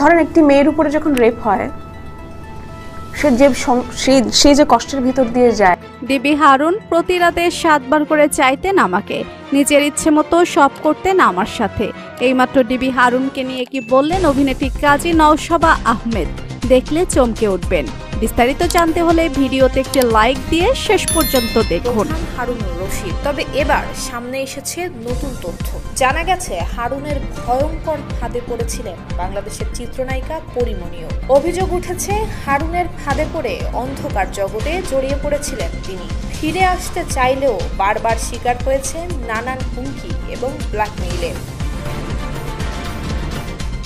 ধরেন একটি মেয়ের উপরে যখন রেপ হয়, সে যে কষ্টের ভিতর দিয়ে যায়। ডিবি হারুন প্রতি রাতে 7 বার করে চাইতেন আমাকে, নিজের ইচ্ছে মতো সব করতেন আমার সাথে। এইমাত্র ডিবি হারুনকে নিয়ে কি বললেন অভিনেত্রী কাজী নওশাবা আহমেদ, দেখলে চমকে উঠবেন। বিস্তারিত জানতে হলে ভিডিওতে একটি লাইক দিয়ে শেষ পর্যন্ত দেখুন। হারুনুর রশিদ। তবে এবার সামনে এসেছে নতুন তথ্য। জানা গেছে হারুনের ভয়ঙ্কর ফাঁদে পড়েছিলেন বাংলাদেশের চিত্রনায়িকা পরিমণিও। অভিযোগ উঠেছে হারুনের ফাঁদে পড়ে অন্ধকার জগতে জড়িয়ে পড়েছিলেন তিনি। ফিরে আসতে চাইলেও বারবার শিকার হয়েছেন নানান হুমকি এবং ব্ল্যাকমেইলের।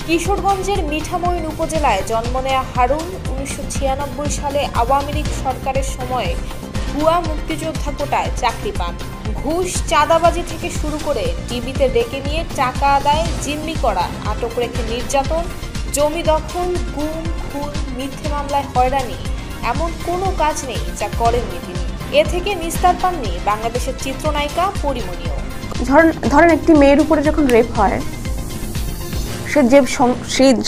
কিশোরগঞ্জের মিঠামইন উপজেলায় জন্ম নেয়া হারুন 1996 সালে আওয়ামী লীগ সরকারের সময়ে ভুয়া মুক্তিযোদ্ধা কোটায় চাকরি পান। ঘুষ, চাঁদাবাজি থেকে শুরু করে টিভিতে ডেকে নিয়ে টাকা আদায়, জিম্মি করা, আটক রেখে নির্যাতন, জমি দখল, গুম, খুন, মিথ্যে মামলায় হয়রানি, এমন কোনো কাজ নেই যা করেননি তিনি। এ থেকে নিস্তার পাননি বাংলাদেশের চিত্রনায়িকা পরিমণিও। ধরেন একটি মেয়ের উপরে যখন রেপ হয়,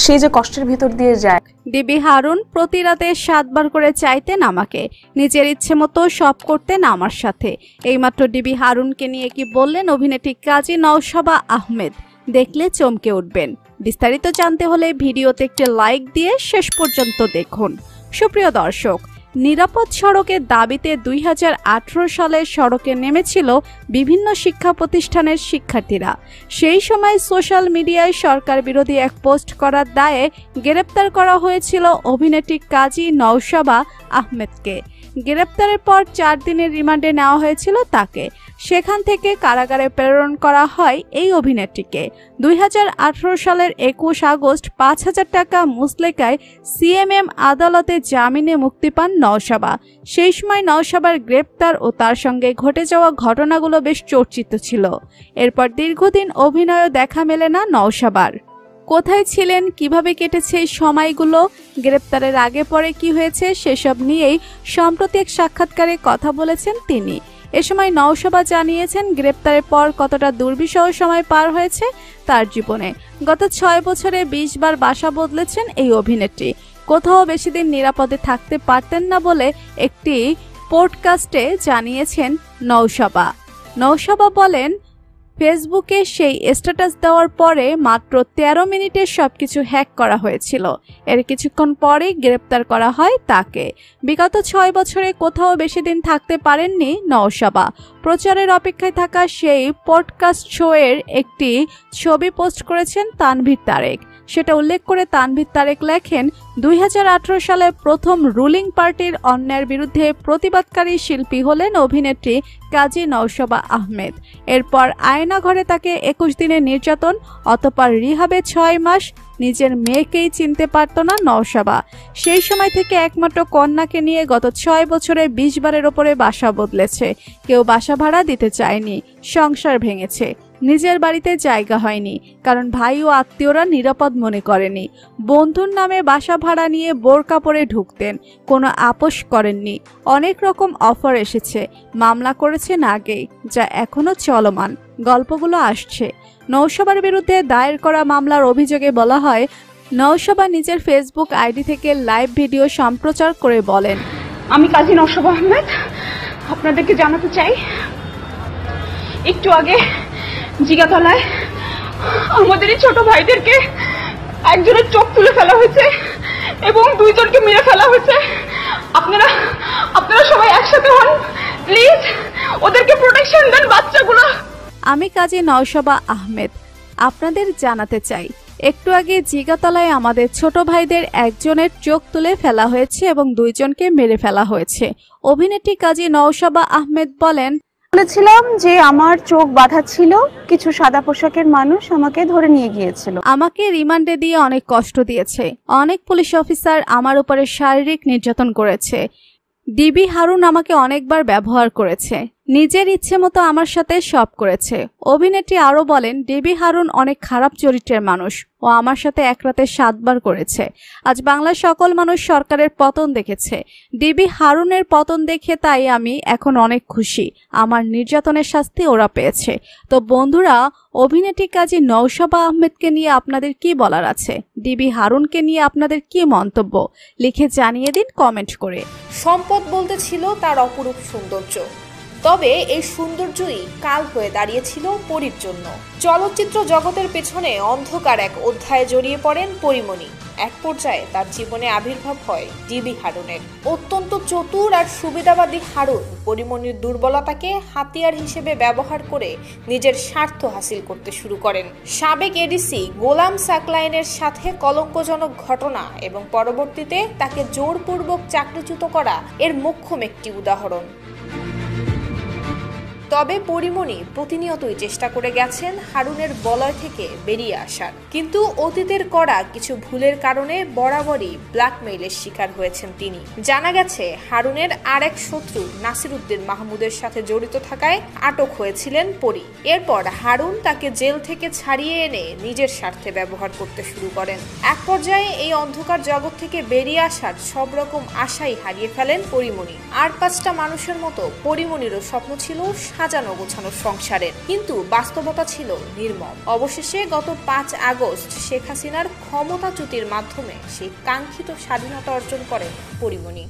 সে যে কষ্টের ভিতর দিয়ে যায়। ডিবি হারুন প্রতি রাতে 7 বার করে চাইতেন আমাকে, নিজের ইচ্ছে মতো সব করতেন আমার সাথে। এইমাত্র ডিবি হারুনকে নিয়ে কি বললেন অভিনেত্রী কাজী নওশাবা আহমেদ, দেখলে চমকে উঠবেন। বিস্তারিত জানতে হলে ভিডিওতে একটি লাইক দিয়ে শেষ পর্যন্ত দেখুন। সুপ্রিয় দর্শক, নিরাপদ সড়কের দাবিতে 2018 সালে সড়কে নেমেছিল বিভিন্ন শিক্ষা প্রতিষ্ঠানের শিক্ষার্থীরা। সেই সময় সোশ্যাল মিডিয়ায় সরকার বিরোধী এক পোস্ট করার দায়ে গ্রেপ্তার করা হয়েছিল অভিনেত্রী কাজী নওশাবা আহমেদকে। গ্রেপ্তারের পর 4 দিনের রিমান্ডে নেওয়া হয়েছিল তাকে। সেখান থেকে কারাগারে প্রেরণ করা হয় এই অভিনেত্রীকে। 2018 সালের 21 আগস্ট 5,000 টাকা মুচলেকায় সিএমএম আদালতে জামিনে মুক্তি পান নওশাবা। সেই সময় নওশাবার গ্রেপ্তার ও তার সঙ্গে ঘটে যাওয়া ঘটনাগুলো বেশ চর্চিত ছিল। এরপর দীর্ঘদিন অভিনয়ও দেখা মেলে না নওশাবার। কোথায় ছিলেন, কিভাবে কেটেছে এই সময়গুলো, গ্রেপ্তারের আগে পরে কি হয়েছে, সেসব নিয়েই সম্প্রতি এক সাক্ষাৎকারে কথা বলেছেন তিনি। এ সময় নওশাবা জানিয়েছেন গ্রেপ্তারের পর কতটা দুর্বিষহ সময় পার হয়েছে তার জীবনে। গত 6 বছরে 20 বার বাসা বদলেছেন এই অভিনেত্রী। কোথাও বেশি দিন নিরাপদে থাকতে পারতেন না বলে একটি পডকাস্টে জানিয়েছেন নওশাবা বলেন, ফেসবুকে সেই স্ট্যাটাস দেওয়ার পরে মাত্র 13 মিনিটে সবকিছু হ্যাক করা হয়েছিল। এর কিছুক্ষণ পরেই গ্রেপ্তার করা হয় তাকে। বিগত 6 বছরে কোথাও বেশি দিন থাকতে পারেননি নওশাবা। প্রচারের অপেক্ষায় থাকা সেই পডকাস্ট শো এর একটি ছবি পোস্ট করেছেন তানভীর তারেক। সেটা উল্লেখ করে তানভীর তারেক লেখেন, 2018 সালে প্রথম রুলিং পার্টির অন্যায়ের বিরুদ্ধে প্রতিবাদকারী শিল্পী হলেন অভিনেত্রী কাজী নওশাবা আহমেদ। এরপর আয়নাঘরে তাকে 21 দিনের নির্যাতন, অতঃপর রিহাবে 6 মাস। নিজের মেয়েকেই চিনতে পারত না নওশাবা। সেই সময় থেকে একমাত্র কন্যাকে নিয়ে গত 6 বছরে 20 বারের ওপরে বাসা বদলেছে। কেউ বাসা ভাড়া দিতে চায়নি, সংসার ভেঙেছে, নিজের বাড়িতে জায়গা হয়নি, কারণ ভাই ও আত্মীয়রা নিরাপদ মনে করেনি। বন্ধুর নামে বাসা ভাড়া নিয়ে বোরকা পরে ঢুকতেন, কোনো আপোষ করেননি। অনেক রকম অফার এসেছে, মামলা করেছেন আগেই, যা এখনো চলমান। গল্পগুলো আসছে। নওশাবার বিরুদ্ধে দায়ের করা মামলার অভিযোগে বলা হয়, নওশাবা নিজের ফেসবুক আইডি থেকে লাইভ ভিডিও সম্প্রচার করে বলেন, আমি কাজী নওশাবা আহমেদ আপনাদেরকে জানাতে চাই, একটু আগে জিগাতলায় আমাদেরই ছোট ভাইদেরকে একজনের চোখ তুলে ফেলা হয়েছে এবং 2 জনকে মেরে ফেলা হয়েছে। আপনারা সবাই একসাথে হন, প্লিজ ওদেরকে প্রোটেকশন দেন বাচ্চাগুলো। আমি কাজী নওশাবা আহমেদ আপনাদের জানাতে চাই, একটু আগে জিগাতলায় আমাদের ছোট ভাইদের একজনের চোখ তুলে ফেলা হয়েছে এবং 2 জনকে মেরে ফেলা হয়েছে। অভিনেত্রী কাজী নওশাবা আহমেদ বলেন, বলেছিলাম যে আমার চোখ বাঁধা ছিল, কিছু সাদা পোশাকের মানুষ আমাকে ধরে নিয়ে গিয়েছিল। আমাকে রিমান্ডে দিয়ে অনেক কষ্ট দিয়েছে। অনেক পুলিশ অফিসার আমার উপরে শারীরিক নির্যাতন করেছে। ডিবি হারুন আমাকে অনেকবার ব্যবহার করেছে। নিজের ইচ্ছে মতো আমার সাথে সব করেছে। অভিনেত্রী আরো বলেন, ডিবি হারুন অনেক খারাপ চরিত্রের মানুষ। ও আমার সাথে এক রাতে 7 বার করেছে। আজ বাংলার সকল মানুষ সরকারের পতন দেখেছে। ডিবি হারুনের পতন দেখে তাই আমি এখন অনেক খুশি। আমার নির্যাতনের শাস্তি ওরা পেয়েছে। তো বন্ধুরা, অভিনেত্রী কাজী নওশাবা আহমেদকে নিয়ে আপনাদের কি বলার আছে? ডিবি হারুনকে নিয়ে আপনাদের কি মন্তব্য? লিখে জানিয়ে দিন কমেন্ট করে। সম্পদ বলতে ছিল তার অপরূপ সৌন্দর্য, তবে এই সৌন্দর্যই কাল হয়ে দাঁড়িয়েছিল পরীর জন্য। চলচ্চিত্র জগতের পেছনে অন্ধকার এক অধ্যায়ে জড়িয়ে পড়েন পরীমণি। এক পর্যায়ে তার জীবনে আবির্ভাব হয় ডিবি হারুনের। অত্যন্ত চতুর আর সুবিধাবাদী হারুন পরীমণির দুর্বলতাকে হাতিয়ার হিসেবে ব্যবহার করে নিজের স্বার্থ হাসিল করতে শুরু করেন। সাবেক এডিসি গোলাম সাকলাইনের সাথে কলঙ্কজনক ঘটনা এবং পরবর্তীতে তাকে জোরপূর্বক চাকরিচ্যুত করা এর মোক্ষম একটি উদাহরণ। তবে পরীমণি প্রতিনিয়তই চেষ্টা করে গেছেন হারুনের বলয় থেকে বেরিয়ে আসার, কিন্তু অতীতের করা কিছু ভুলের কারণে বরাবরই ব্ল্যাকমেইলের শিকার হয়েছেন তিনি। জানা গেছে হারুনের আরেক শত্রু নাসিরউদ্দিন মাহমুদের সাথে জড়িত থাকায় আটক হয়েছিলেন পরী। এরপর হারুন তাকে জেল থেকে ছাড়িয়ে এনে নিজের স্বার্থে ব্যবহার করতে শুরু করেন। এক পর্যায়ে এই অন্ধকার জগৎ থেকে বেরিয়ে আসার সব রকম আশাই হারিয়ে ফেলেন পরীমণি। আর 5টা মানুষের মতো পরীমণিরও স্বপ্ন ছিল সাজানো গোছানো সংসারের, কিন্তু বাস্তবতা ছিল নির্মম। অবশেষে গত 5 আগস্ট শেখ হাসিনার ক্ষমতাচ্যুতির মাধ্যমে সেই কাঙ্ক্ষিত স্বাধীনতা অর্জন করেন পরীমণি।